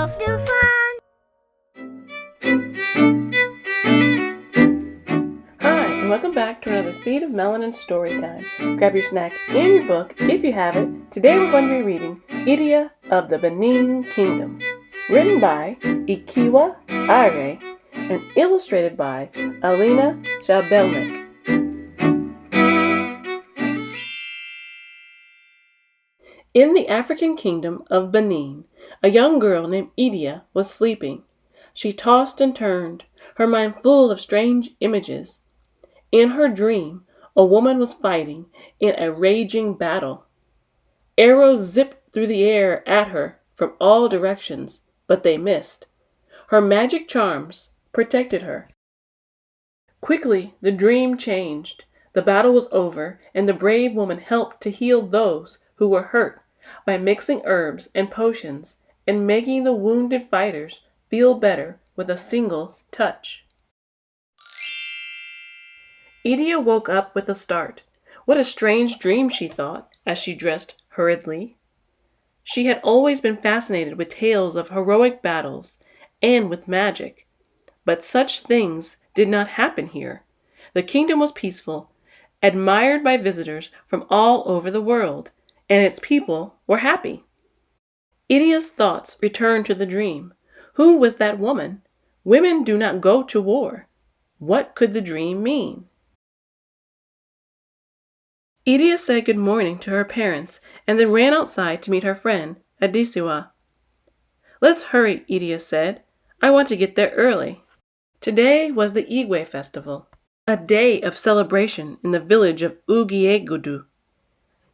of the fun. Hi, and welcome back to another Seed of Melanin Storytime. Grab your snack and your book if you have it. Today we're going to be reading Idia of the Benin Kingdom, written by Ekiuwa, Aire, and illustrated by Alina, Shabelnyk. In the African kingdom of Benin, a young girl named Idia was sleeping. She tossed and turned, her mind full of strange images. In her dream, a woman was fighting in a raging battle. Arrows zipped through the air at her from all directions, but they missed. Her magic charms protected her. Quickly, the dream changed. The battle was over, and the brave woman helped to heal those who were hurt by mixing herbs and potions and making the wounded fighters feel better with a single touch. Idia woke up with a start. What a strange dream, she thought, as she dressed hurriedly. She had always been fascinated with tales of heroic battles and with magic, but such things did not happen here. The kingdom was peaceful, admired by visitors from all over the world, and its people were happy. Idia's thoughts returned to the dream. Who was that woman? Women do not go to war. What could the dream mean? Idia said good morning to her parents and then ran outside to meet her friend, Idias. Let's hurry, Idia said. I want to get there early. Today was the Igue festival, a day of celebration in the village of Ugiegudu.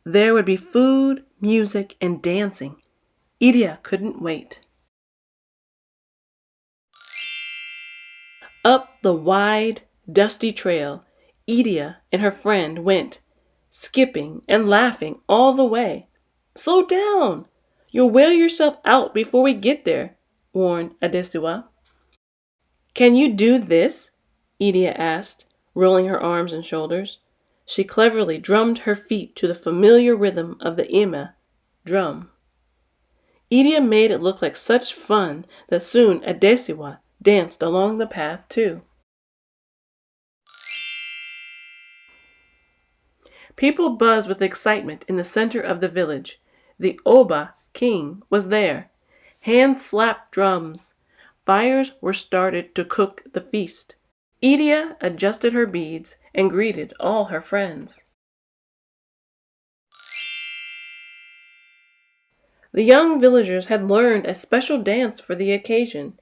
There would be food, music, and dancing. Idia couldn't wait. Up the wide, dusty trail, Idia and her friend went, skipping and laughing all the way. Slow down! You'll wear yourself out before we get there, warned Idias. Can you do this? Idia asked, rolling her arms and shoulders. She cleverly drummed her feet to the familiar rhythm of the ima drum. Idia made it look like such fun that soon Idias danced along the path too. People buzzed with excitement in the center of the village. The Oba king was there. Hands slapped drums. Fires were started to cook the feast. Idia adjusted her beads and greeted all her friends. The young villagers had learned a special dance for the occasion.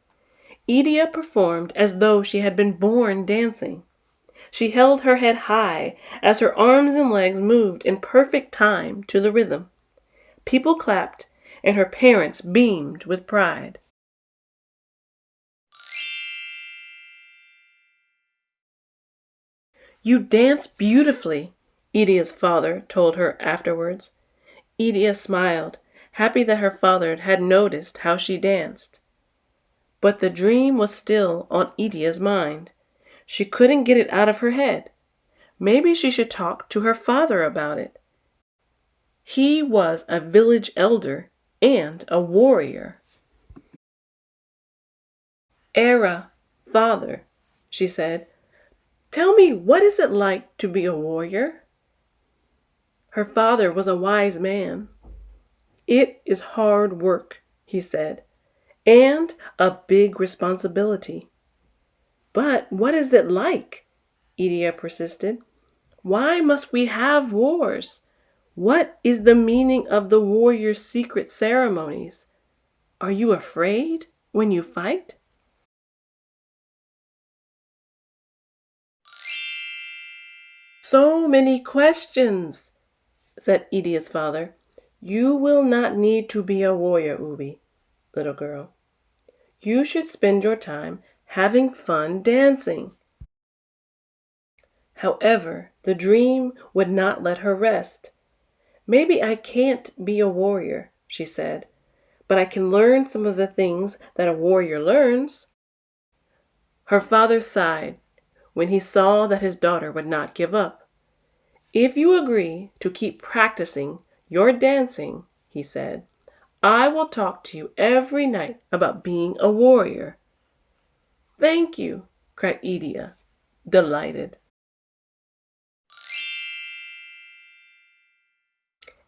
Idia performed as though she had been born dancing. She held her head high as her arms and legs moved in perfect time to the rhythm. People clapped, and her parents beamed with pride. You dance beautifully, Idia's father told her afterwards. Idia smiled, happy that her father had noticed how she danced. But the dream was still on Idia's mind. She couldn't get it out of her head. Maybe she should talk to her father about it. He was a village elder and a warrior. Aire, father, she said, tell me, what is it like to be a warrior? Her father was a wise man. It is hard work, he said, and a big responsibility. But what is it like? Idia persisted. Why must we have wars? What is the meaning of the warrior's secret ceremonies? Are you afraid when you fight? So many questions, said Idia's father. You will not need to be a warrior, Ubi, little girl. You should spend your time having fun dancing. However, the dream would not let her rest. Maybe I can't be a warrior, she said, but I can learn some of the things that a warrior learns. Her father sighed when he saw that his daughter would not give up. If you agree to keep practicing your dancing, he said, I will talk to you every night about being a warrior." "Thank you," cried Idia, delighted.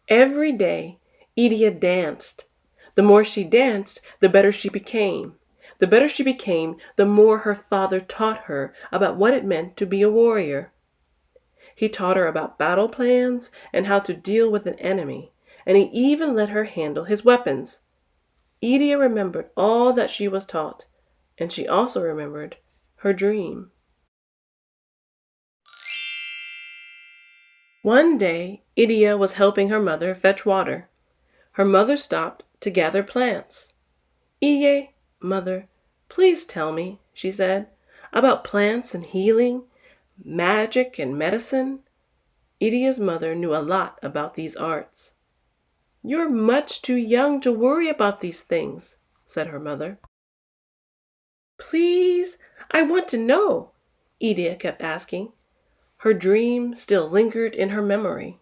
Every day, Idia danced. The more she danced, the better she became. The better she became, the more her father taught her about what it meant to be a warrior. He taught her about battle plans and how to deal with an enemy, and he even let her handle his weapons. Idia remembered all that she was taught, and she also remembered her dream. One day, Idia was helping her mother fetch water. Her mother stopped to gather plants. "Iye, mother, please tell me," she said, "about plants and healing, magic and medicine." Idia's mother knew a lot about these arts. "You're much too young to worry about these things," said her mother. "Please, I want to know," Idia kept asking. Her dream still lingered in her memory.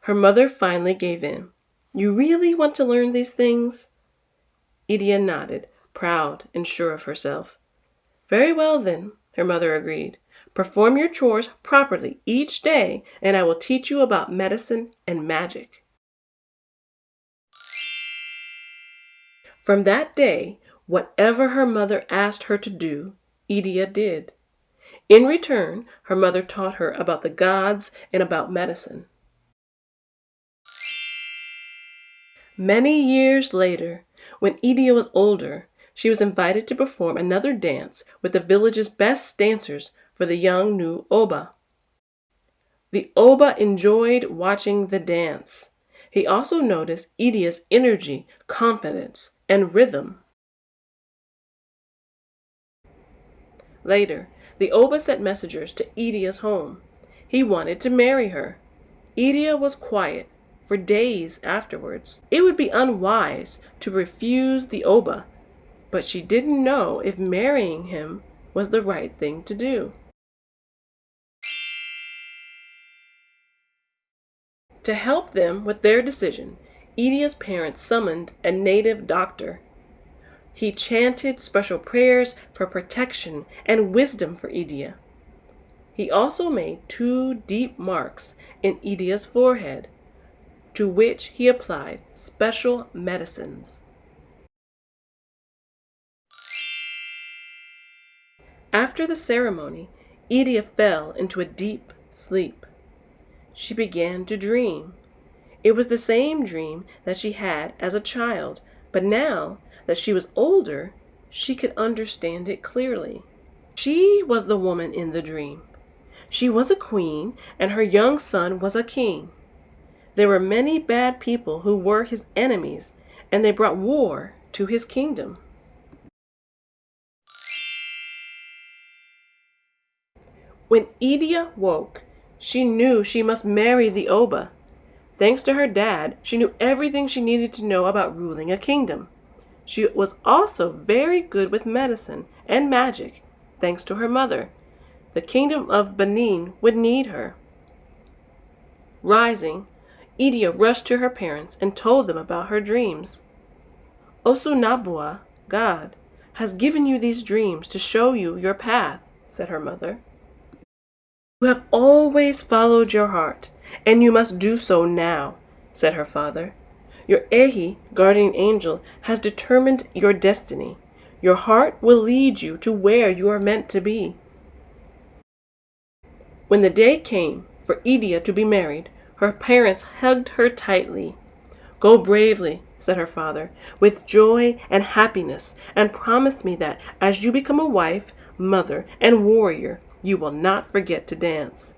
Her mother finally gave in. "You really want to learn these things?" Idia nodded, proud and sure of herself. "Very well then," her mother agreed. "Perform your chores properly each day, and I will teach you about medicine and magic." From that day, whatever her mother asked her to do, Idia did. In return, her mother taught her about the gods and about medicine. Many years later, when Idia was older, she was invited to perform another dance with the village's best dancers for the young new Oba. The Oba enjoyed watching the dance. He also noticed Idia's energy, confidence, and rhythm. Later, the Oba sent messengers to Idia's home. He wanted to marry her. Idia was quiet for days afterwards. It would be unwise to refuse the Oba, but she didn't know if marrying him was the right thing to do. To help them with their decision, Idia's parents summoned a native doctor. He chanted special prayers for protection and wisdom for Idia. He also made 2 deep marks in Idia's forehead, to which he applied special medicines. After the ceremony, Idia fell into a deep sleep. She began to dream. It was the same dream that she had as a child, but now that she was older, she could understand it clearly. She was the woman in the dream. She was a queen, and her young son was a king. There were many bad people who were his enemies, and they brought war to his kingdom. When Idia woke, she knew she must marry the Oba. Thanks to her dad, she knew everything she needed to know about ruling a kingdom. She was also very good with medicine and magic, thanks to her mother. The kingdom of Benin would need her. Rising, Idia rushed to her parents and told them about her dreams. "Osunabua, God, has given you these dreams to show you your path," said her mother. "You have always followed your heart, and you must do so now," said her father. "Your Ehi, guardian angel, has determined your destiny. Your heart will lead you to where you are meant to be." When the day came for Idia to be married, her parents hugged her tightly. "Go bravely," said her father, "with joy and happiness, and promise me that as you become a wife, mother, and warrior, you will not forget to dance."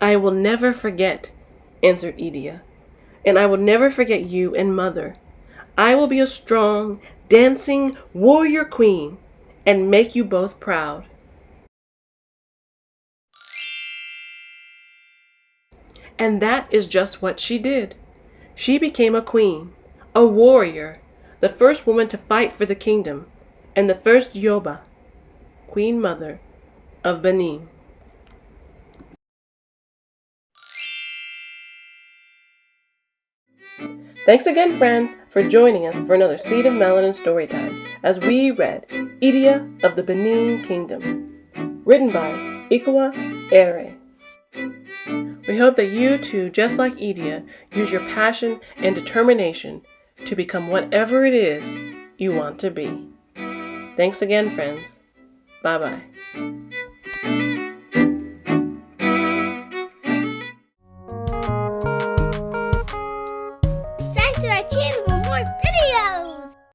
"I will never forget," answered Idia, "and I will never forget you and mother. I will be a strong, dancing warrior queen and make you both proud." And that is just what she did. She became a queen, a warrior, the first woman to fight for the kingdom, and the first Yoba, Queen Mother of Benin. Thanks again, friends, for joining us for another Seed of Melanin Storytime as we read Idia of the Benin Kingdom, written by Ekiuwa, Aire. We hope that you too, just like Idia, use your passion and determination to become whatever it is you want to be. Thanks again, friends. Bye-bye.